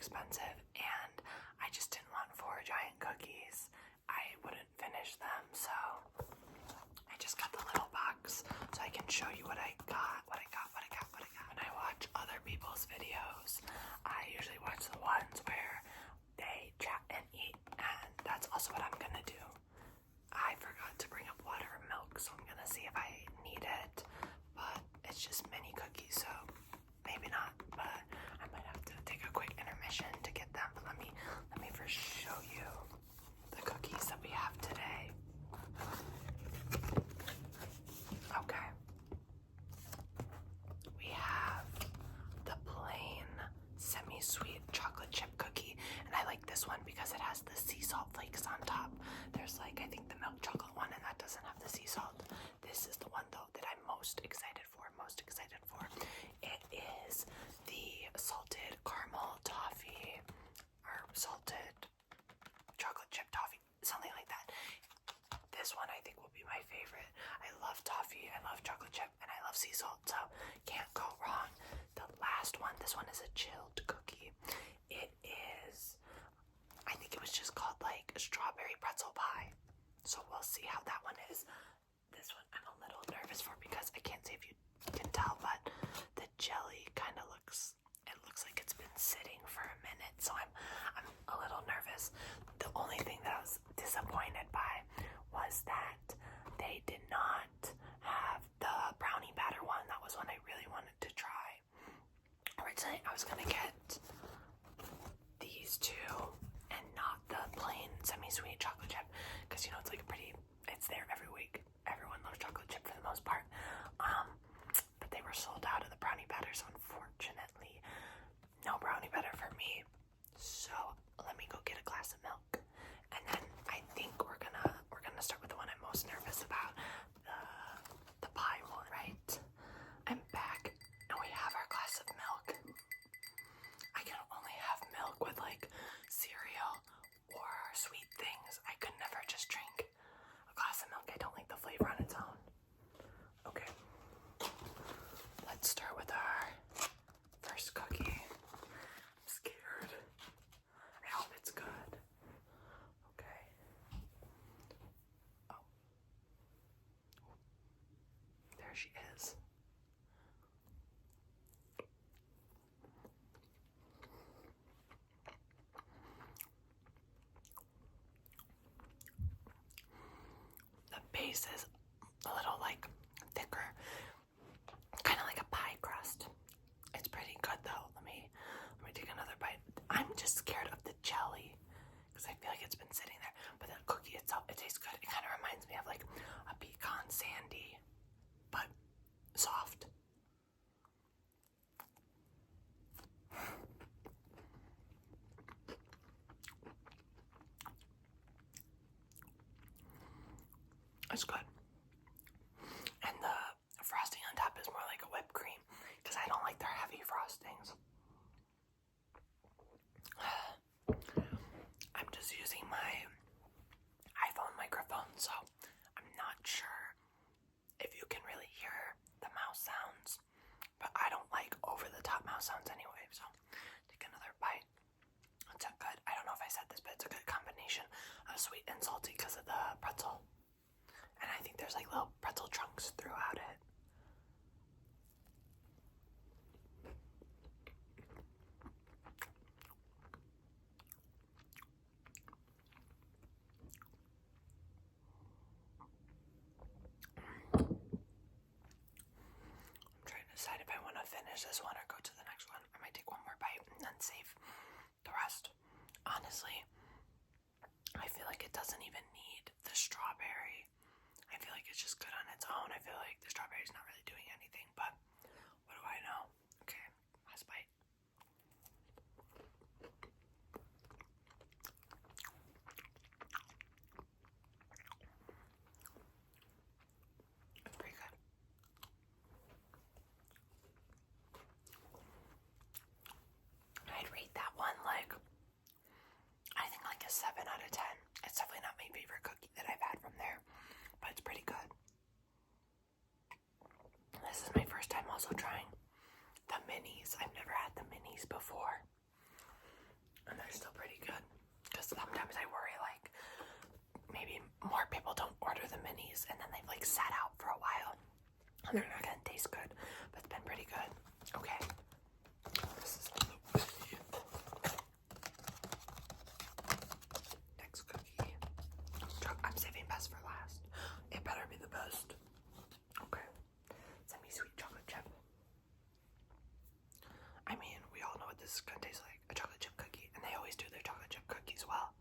expensive, and I just didn't want 4 giant cookies. I wouldn't finish them, so I just got the little box so I can show you what I got. When I watch other people's videos, I usually watch the ones where they chat and eat, and that's also what I'm gonna do. I forgot to bring up water or milk, so I'm gonna see if I need it, but it's just mini cookies, so maybe not, but I might have to take a quick intermission to get them. But let me first show you the cookies that we have today. Okay. We have the plain semi-sweet chocolate chip cookie, and I like this one because it has the sea salt flakes on top. There's like, I think the milk chocolate one, and that doesn't have the sea salt. This is the one though that I'm most excited for. It is the salted caramel toffee, or salted chocolate chip toffee, something like that. This one I think will be my favorite. I love toffee, I love chocolate chip, and I love sea salt, so can't go wrong. The last one, this one is a chilled cookie. It is, I think it was just called like strawberry pretzel pie. So we'll see how that one is. This one I'm a little nervous for because I can't see if you can tell, but the jelly kind of looks like it's been sitting for a minute, so I'm a little nervous. The only thing that I was disappointed by was that they did not have the brownie batter one. That was one I really wanted to try. Originally I was gonna get these two and not the plain semi-sweet chocolate chip, because you know it's like it's there every week. Everyone loves chocolate chip for the most part. But they were sold out of the brownie batter, so unfortunately no brownie batter for me. So let me go get a glass of milk, and then I think we're gonna start with the one I'm most nervous about, the pie one. Right, I'm back and we have our glass of milk. I can only have milk with like cereal or sweet things. I could never just drink a glass of milk. I don't like the flavor on its own. Okay, let's start with our first cookie. I'm scared. I hope it's good. Okay. Oh. There she is. The base is a little like thicker, kind of like a pie crust. It's pretty good though. Let me take another bite. I'm just scared of the jelly because I feel like it's been sitting there, but the cookie itself, it tastes good. It kind of reminds me of like a pecan sandy, but soft. It's good. And the frosting on top is more like a whipped cream because I don't like their heavy frostings. I'm just using my iPhone microphone, so I'm not sure if you can really hear the mouse sounds, but I don't like over the top mouse sounds anyway, so take another bite. It's a good, I don't know if I said this, but it's a good combination of sweet and salty because of the pretzel. And I think there's like little pretzel chunks throughout it. I'm trying to decide if I want to finish this one or go to the next one. I might take one more bite and then save the rest. Honestly, I feel like it doesn't even need the strawberry. I feel like it's just good on its own. I feel like the strawberry's not really doing anything, but what do I know? Okay, last bite. It's pretty good. I'd rate that one like, I think like a 7 out of 10. It's definitely not my favorite cookie that I've had from there, but it's pretty good. This is my first time these, and then they've like sat out for a while, and they're not gonna taste good, but it's been pretty good. Okay. This is next cookie. I'm saving best for last. It better be the best. Okay. Semi-sweet chocolate chip. I mean, we all know what this is gonna taste like. A chocolate chip cookie. And they always do their chocolate chip cookies well.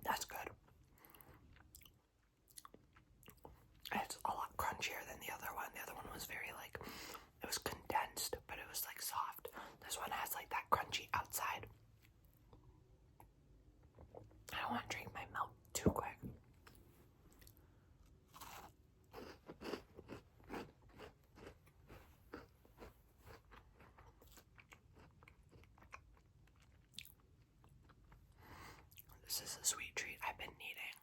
That's good. It's a lot crunchier than the other one. The other one was very like, it was condensed, but it was like soft. This one has like that crunchy outside. I don't want to drink my milk too quick. This is a sweet treat I've been needing.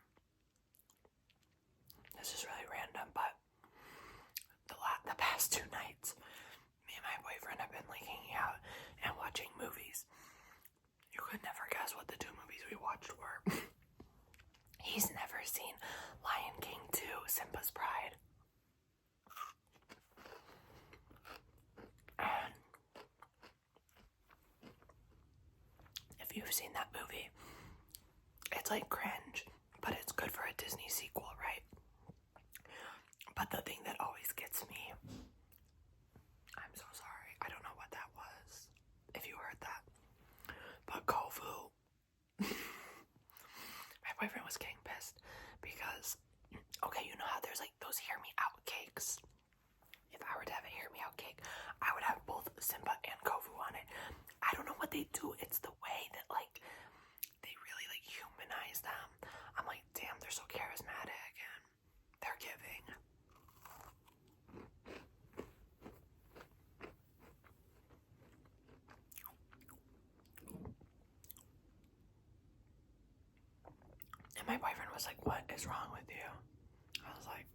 This is really random, but the past 2 nights, me and my boyfriend have been like hanging out and watching movies. You could never guess what the 2 movies we watched were. He's never seen Lion King 2, Simba's Pride. And if you've seen that movie, it's like cringe, but it's good for a Disney sequel, right? But the thing that always gets me, I'm so sorry, I don't know what that was, if you heard that, but Kovu, my boyfriend was getting pissed because, okay, you know how there's like those hear me out cakes? If I were to have a hear me out cake, I would have both Simba and Kovu on it. I don't know what they do, it's the way that like, they really like humanize them. I'm like, damn, they're so charismatic and they're giving. And my boyfriend was like, what is wrong with you? I was like,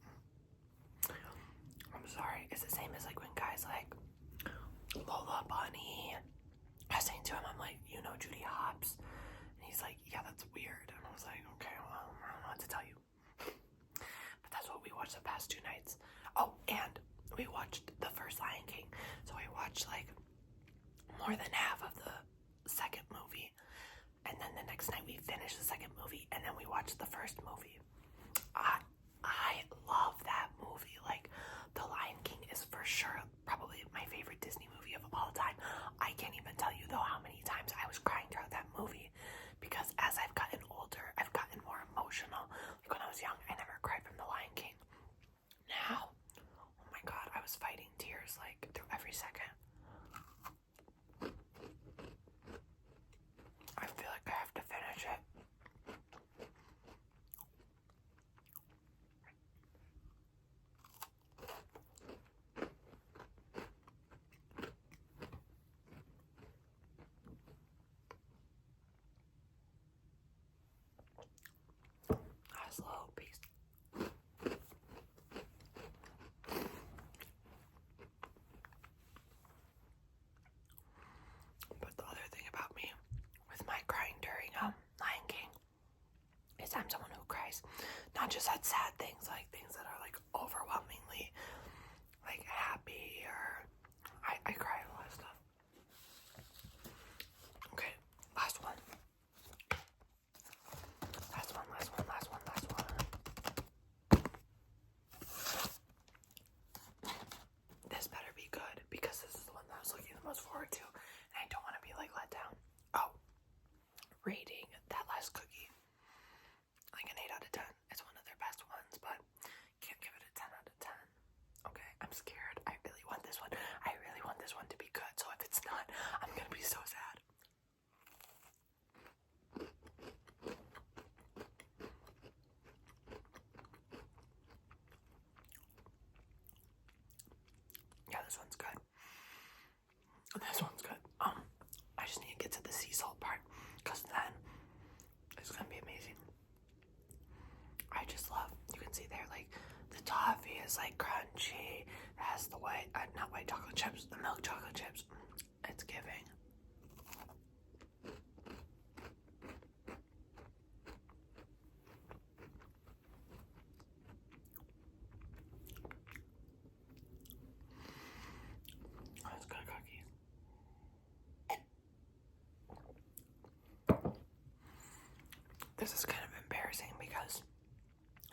I'm sorry. It's the same as like when guys like Lola Bunny. I was saying to him, I'm like, you know Judy Hopps? And he's like, yeah, that's weird. And I was like, okay, well, I don't know what to tell you. But that's what we watched the past 2 nights. Oh, and we watched the first Lion King. So we watched like more than half of the second movie. And then the next night we finished the second movie, and then we watched the first movie. I love that movie. Like, The Lion King is for sure probably my favorite Disney movie of all time. I can't even tell you though how many times I was crying throughout that movie, because as I've gotten older, I've gotten more emotional. Like when I was young, I never cried from The Lion King. Now, oh my god, I was fighting tears like through every second. I feel like I have to finish it. Last little piece. But the other thing about me with my crying during Lion King is I'm someone who cries not just at sad things, like things that are like overwhelmingly like happy, or I cry at a lot of stuff. Okay, last one. Last one. This better be good, because this is the one that I was looking the most forward to, and I don't want to be like let down. Oh, rating that last cookie like an 8 out of 10. It's one of their best ones, but can't give it a 10 out of 10. Okay, I'm scared. I really want this one. I really want this one to be good, so if it's not, I'm gonna be so sad. Yeah, this one's good. This one's good. I just need to get to the sea salt part, because then it's gonna be amazing. I just love, you can see there, like, the toffee is like crunchy. It has the white, not white chocolate chips, the milk chocolate chips. It's giving. this is kind of embarrassing because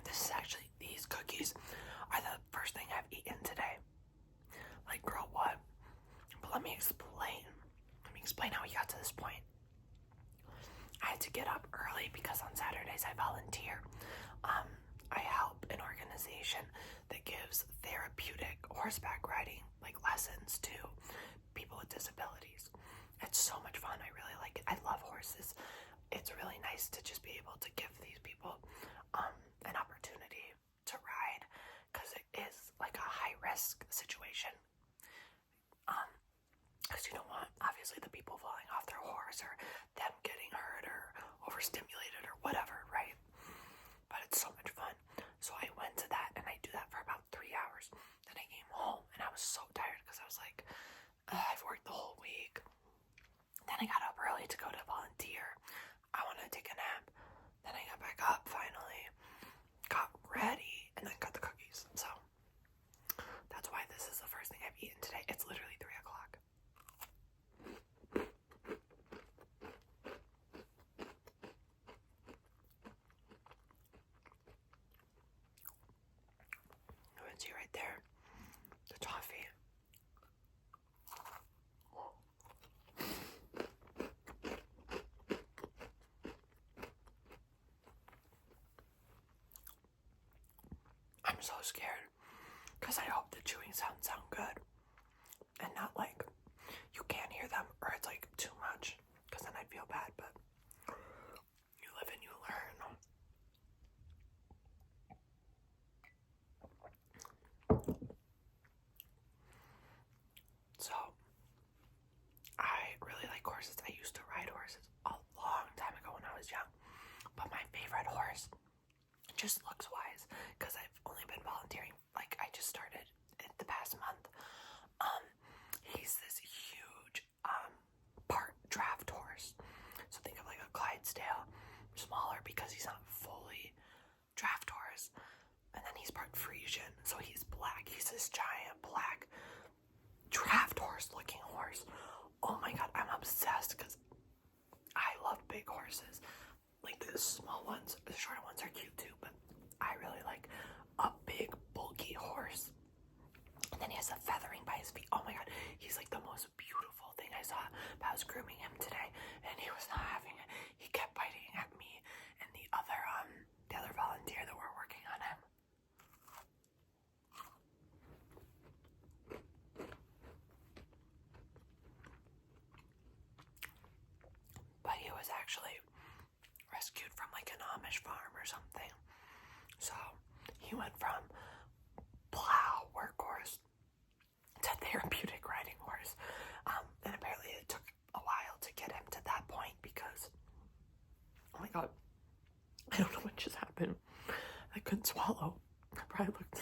this is actually, these cookies are the first thing I've eaten today. Like, girl, what? But let me explain. Let me explain how we got to this point. I had to get up early because on Saturdays I volunteer. I help an organization that gives therapeutic horseback riding, like, lessons to people with disabilities. It's so much fun. I really like it. I love horses. It's really nice to just be able to give these people an opportunity to ride, because it is like a high risk situation. Because you don't want, obviously, the people falling off their horse or them getting hurt or overstimulated or whatever, right? But it's so much fun. So I went to that and I do that for about 3 hours. Then I came home and I was so tired because I was like, I've worked the whole week. Then I got up early to go to volunteer. I wanted to take a nap. Then I got back up finally, got ready, and then got the cookies. So that's why this is the first thing I've eaten today. It's literally 3 o'clock. You can see right there the toffee. I'm so scared because I hope the chewing sounds sound good and not like you can't hear them or it's like too much, because then I'd feel bad. But you live and you learn. So I really like horses. I used to ride horses a long time ago when I was young, but my favorite horse, just looks wise, because I've only been volunteering, like, I just started the past month. He's this huge part draft horse. So think of like a Clydesdale, smaller because he's not fully draft horse. And then he's part Frisian, so he's black. He's this giant black draft horse looking horse. Oh my god, I'm obsessed because I love big horses. Like, the small ones, the shorter ones are cute too, but I really like a big, bulky horse. And then he has the feathering by his feet. Oh my god, he's like the most beautiful thing I saw. But I was grooming him today, and he was not having it. He kept biting at me and the other volunteer that we're working on him. But he was actually rescued from like an Amish farm or something. So he went from plow workhorse to therapeutic riding horse. And apparently it took a while to get him to that point because, oh my god, I don't know what just happened. I couldn't swallow. I probably looked.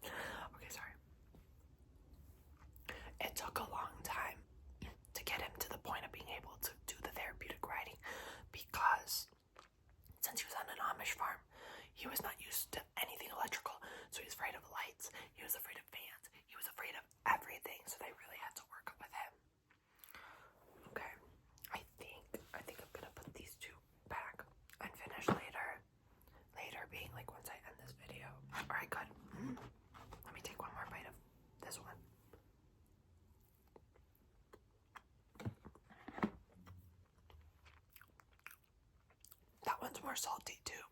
Okay, sorry. It took a long time to get him to the point of being able to do the therapeutic riding because since he was on an Amish farm, he was not used to anything electrical, so he was afraid of lights, he was afraid of fans, he was afraid of everything, so they really had to work with him. Okay, I think I'm gonna put these two back and finish later. Later being like once I end this video. Alright, good. Let me take one more bite of this one. That one's more salty too.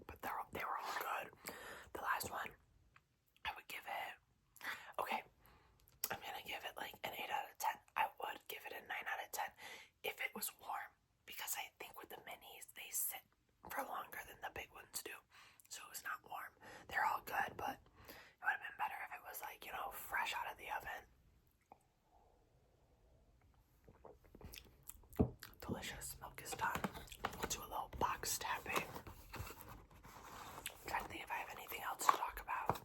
But they were all good. The last one, I would give it, okay, I'm gonna give it like an 8 out of 10. I would give it a 9 out of 10 if it was warm, because I think with the minis, they sit for longer than the big ones do. So it was not warm. They're all good, but it would have been better if it was like, you know, fresh out of the oven. Delicious. Milk is done. We'll do a little box tapping. I'm trying to think if I have anything else to talk about.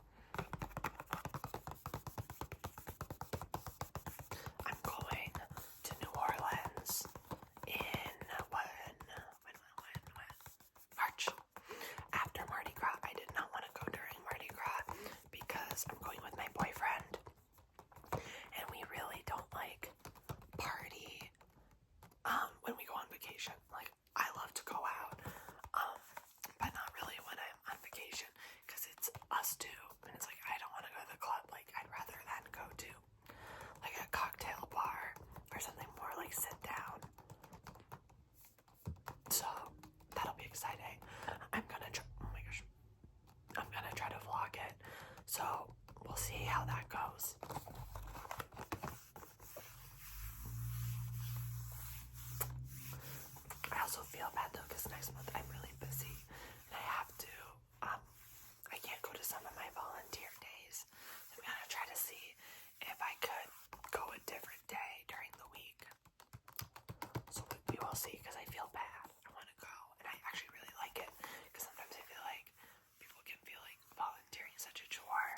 I'm going to New Orleans in when? March. After Mardi Gras. I did not want to go during Mardi Gras because I'm going with my boyfriend. And we really don't like party when we go on vacation. Like, next month I'm really busy and I have to, I can't go to some of my volunteer days. I'm gonna try to see if I could go a different day during the week. So we will see, because I feel bad. I want to go, and I actually really like it, because sometimes I feel like people can feel like volunteering is such a chore,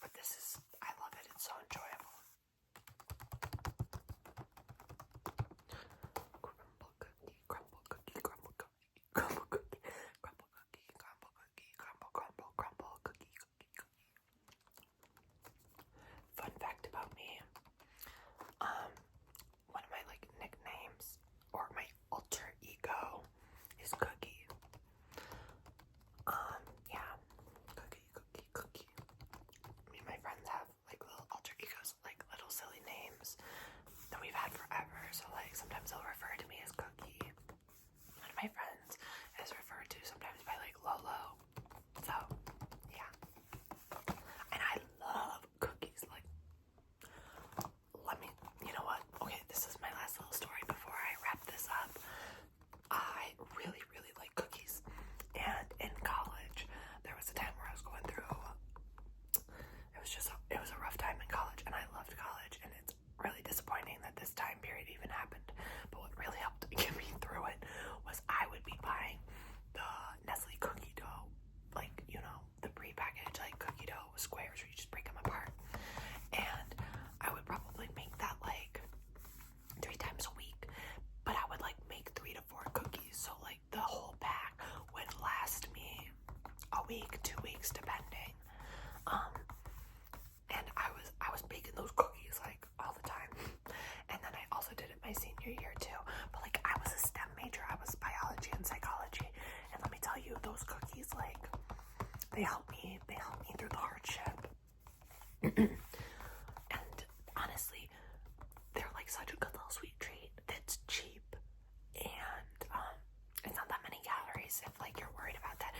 but this is, I love it. It's so enjoyable. Crumble cookie, crumble cookie, crumble cookie, crumble cookie, crumble cookie, crumble cookie, crumble, crumble, crumble cookie, cookie, cookie. Fun fact about me, one of my like nicknames or my alter ego is Cookie. Yeah, Cookie, Cookie, Cookie. Me and my friends have like little alter egos, like little silly names that we've had forever. So like sometimes they'll refer to me as Cookie. One of my friends is referred to sometimes by like Lolo. So yeah, and I love cookies. Like, let me, you know what? Okay, this is my last little story before I wrap this up. I really, really like cookies. And in college, there was a time where I was going through, it was a rough time in college, and I loved college, and it's really disappointing that this time period even happened. But what really helped get me through it was I would be buying the Nestle cookie dough, like, you know, the pre-packaged like cookie dough squares where you just break them apart. And I would probably make that like 3 times a week, but I would like make 3 to 4 cookies, so like the whole pack would last me a week, 2 weeks, depending. And I was baking those cookies like all the time. And then I also did it my senior year too. But like I was a STEM major, I was biology and psychology, and let me tell you, those cookies, like, they helped me through the hardship. And honestly, they're like such a good little sweet treat that's cheap, and it's not that many calories if like you're worried about that.